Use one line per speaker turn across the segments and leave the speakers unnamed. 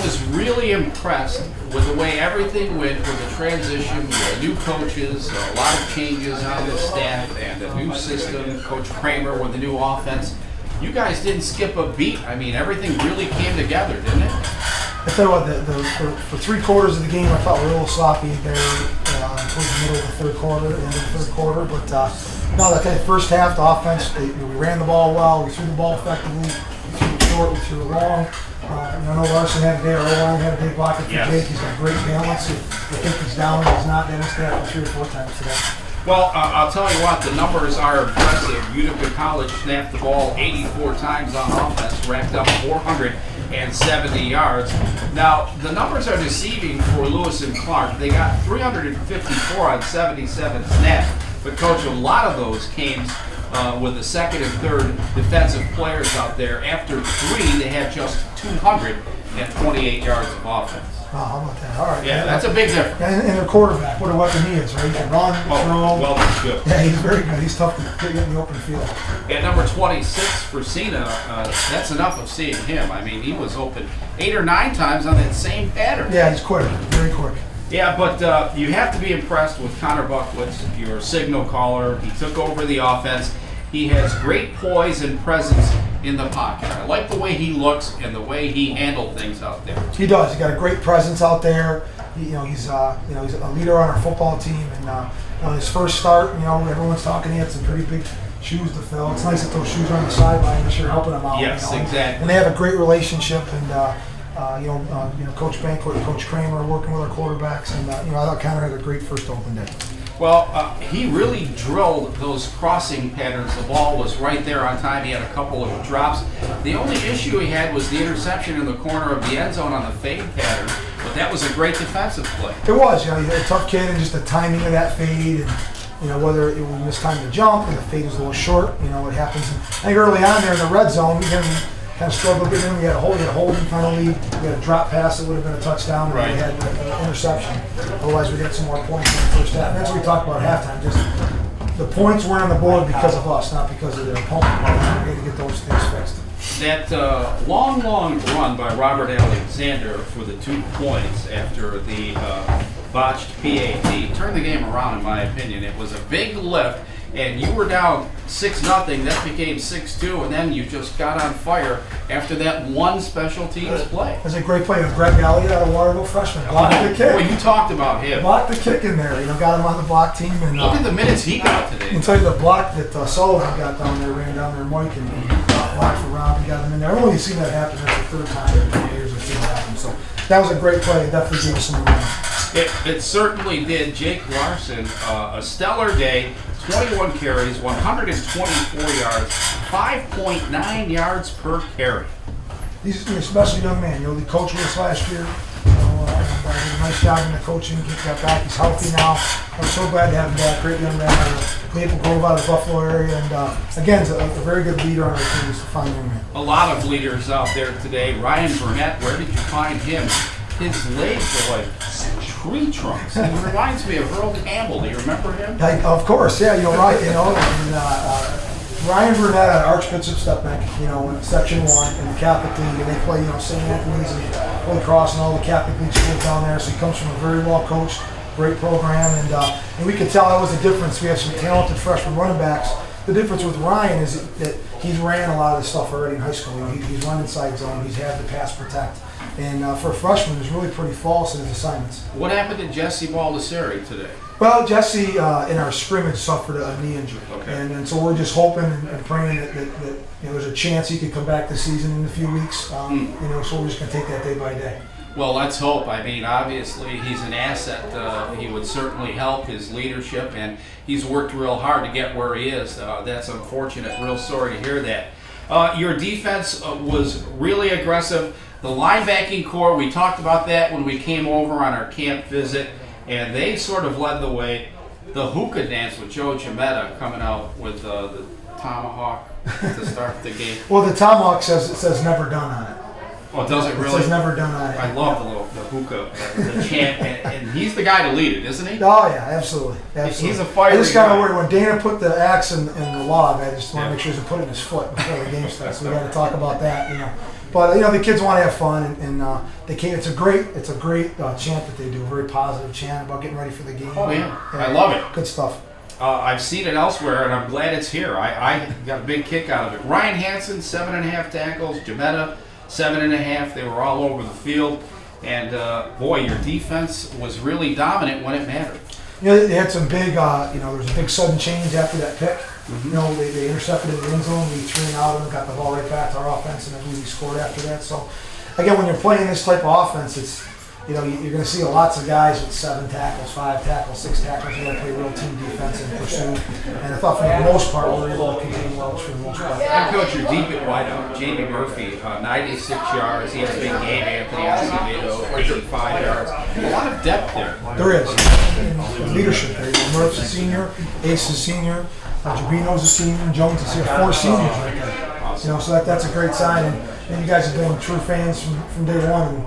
was really impressed with the way everything went with the transition, the new coaches, a lot of changes on the staff, and a new system, Coach Kramer with the new offense. You guys didn't skip a beat. I mean, everything really came together, didn't it?
I tell you what, for 3 quarters of the game, I thought we were a little sloppy there towards the middle of the third quarter, the end of the third quarter. But no, that kind of first half, the offense, we ran the ball well, we threw the ball effectively, we threw it short, we threw it long. I know Larson had a day, or O-line had a day blocking for Jake. He's got great balance. I think he's down, he's not. Dennis did that 3 or 4 times today.
Well, I'll tell you what, the numbers are impressive. Utica College snapped the ball 84 times on offense, racked up 470 yards. Now, the numbers are deceiving for Lewis and Clark. They got 354 on 77 snaps. But, Coach, a lot of those came with the second and third defensive players out there. After 3, they had just 228 yards of offense.
Oh, how about that? All right.
Yeah, that's a big difference.
And their quarterback, what a weapon he is, right? He can run, throw.
Well, that's good.
Yeah, he's very good. He's tough to get in the open field.
At number 26 for Cena, that's enough of seeing him. I mean, he was open 8 or 9 times on that same pattern.
Yeah, he's quick, very quick.
Yeah, but you have to be impressed with Connor Buckwitz, your signal caller. He took over the offense. He has great poise and presence in the pocket. I like the way he looks and the way he handled things out there.
He does. He's got a great presence out there. He's a leader on our football team. And his first start, everyone's talking. He had some pretty big shoes to fill. It's nice that those shoes are on the sideline this year, helping him out.
Yes, exactly.
And they have a great relationship. And Coach Banquet and Coach Kramer working with our quarterbacks. And I thought Connor had a great first open day.
Well, he really drilled those crossing patterns. The ball was right there on time. He had a couple of drops. The only issue he had was the interception in the corner of the end zone on the fade pattern, but that was a great defensive play.
It was, he's a tough kid, and just the timing of that fade, and whether it was mistimed the jump and the fade was a little short, it happens. And I think early on there in the red zone, we kind of struggled with him. We had a holding kind of lead. We had a drop pass that would have been a touchdown.
Right.
We had an interception. Otherwise, we got some more points in the first half. And that's what we talked about at halftime. Just the points weren't on the board because of us, not because of their opponent. We had to get those things fixed.
That long run by Robert Alexander for the 2 points after the botched PAT turned the game around, in my opinion. It was a big lift. And you were down 6-0, that became 6-2, and then you just got on fire after that one special teams play.
It was a great play with Greg Elliott out of Waterville, freshman. Blocked the kick.
Well, you talked about him.
Blocked the kick in there. Got him on the block team. And
look at the minutes he got today.
I can tell you the block that Sullivan got down there, ran down there, Mike, and blocked for Rob and got him in there. I've only seen that happen. That's the 3rd time in 20 years I've seen that happen. So that was a great play. It definitely gave us some momentum.
It certainly did. Jake Larson, a stellar day. 21 carries, 124 yards, 5.9 yards per carry.
He's a special young man. The coach with us last year. Did a nice job in the coaching. He got back. He's healthy now. I'm so glad to have him back. Great young man out of Maple Grove, out of the Buffalo area. And again, he's a very good leader on our team. He's a fine young man.
A lot of leaders out there today. Ryan Burnett, where did you find him? His legs are like tree trunks. He reminds me of Earl Campbell. Do you remember him?
Of course, yeah. You're right. Ryan Burnett at Archbishop Stepback, in Section 1 in the Catholic League, and they play, St. Anthony's and Holy Cross and all the Catholic League schools down there. So he comes from a very well coached, great program, and we could tell that was the difference. We have some talented freshman running backs. The difference with Ryan is that he's ran a lot of this stuff already in high school. He's run inside zone. He's had the pass protect. And for a freshman, he's really pretty false in his assignments.
What happened to Jesse Baldessari today?
Well, Jesse in our scrimmage suffered a knee injury.
Okay.
And so we're just hoping and praying that there's a chance he could come back this season in a few weeks. So we're just going to take that day by day.
Well, let's hope. I mean, obviously, he's an asset. He would certainly help his leadership, and he's worked real hard to get where he is. That's unfortunate. Real sorry to hear that. Your defense was really aggressive. The linebacking core, we talked about that when we came over on our camp visit, and they sort of led the way. The hookah dance with Joe Giametta coming out with the tomahawk to start the game.
Well, the tomahawk says never done on it.
Oh, does it really?
It says never done on it.
I love the hookah, the chant, and he's the guy to lead it, isn't he?
Oh yeah, absolutely.
He's a fiery
I just got to
guy.
worry when Dana put the axe in the log. I just want to make sure he doesn't put it in his foot before the game starts. So we got to talk about that, But the kids want to have fun, and they can't. It's a great chant that they do. A very positive chant about getting ready for the game.
Oh yeah, I love it.
Good stuff.
I've seen it elsewhere, and I'm glad it's here. I got a big kick out of it. Ryan Hansen, 7.5 tackles. Jametta, 7.5. They were all over the field. And, boy, your defense was really dominant when it mattered.
They had some big, there was a big sudden change after that pick. Mm-hmm. They intercepted in the end zone. We 3 and out and got the ball right back to our offense, and I believe we scored after that. So, again, when you're playing this type of offense, it's you're going to see lots of guys with 7 tackles, 5 tackles, 6 tackles. They're going to play real team defense and pursue. And I thought for the most part, we were able to contain Welch for the most part.
And Coach, you're deep at wideout. Jamie Murphy, 96 yards. He has a big game. Anthony Acevedo, 85 yards. A lot of depth there.
There is. Leadership there. Murph's a senior, Ace is a senior, Jabino's a senior, Jones is here. 4 seniors right there. So that's a great sign. And you guys have been true fans from day one. And,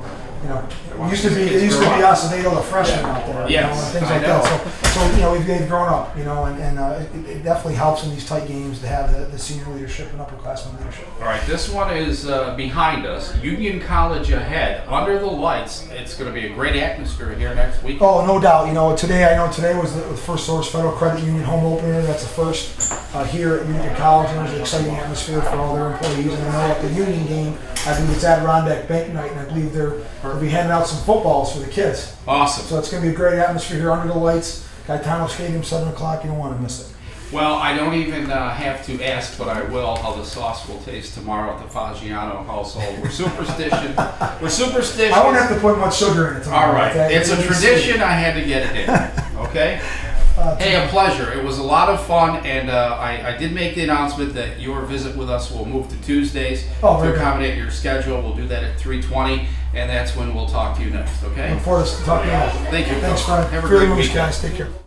it used to be Acevedo, the freshman out there,
yes,
and things like that. So they've grown up, and it definitely helps in these tight games to have the senior leadership and upperclassmen leadership.
All right, this one is behind us. Union College ahead, under the lights. It's going to be a great atmosphere here next week.
Oh, no doubt. Today was the First Source Federal Credit Union home opener. That's the first here at Utica College. And there's an exciting atmosphere for all their employees. And I know at the Union game, I believe it's Adirondack Bank Night, and I believe they'll be handing out some footballs for the kids.
Awesome.
So it's going to be a great atmosphere here under the lights. Gaetano Stadium, 7 o'clock. You don't want to miss it.
Well, I don't even have to ask, but I will, how the sauce will taste tomorrow at the Faggiano household. We're superstition.
I won't have to put much sugar in it tomorrow.
All right.
Okay?
It's a tradition. I had to get it in. Okay? Hey, a pleasure. It was a lot of fun, and I did make the announcement that your visit with us will move to Tuesdays to accommodate your schedule. We'll do that at 3:20, and that's when we'll talk to you next, okay?
Look forward to talking to you.
Thank you.
Thanks, Fred.
Have a great weekend.
Guys. Take care.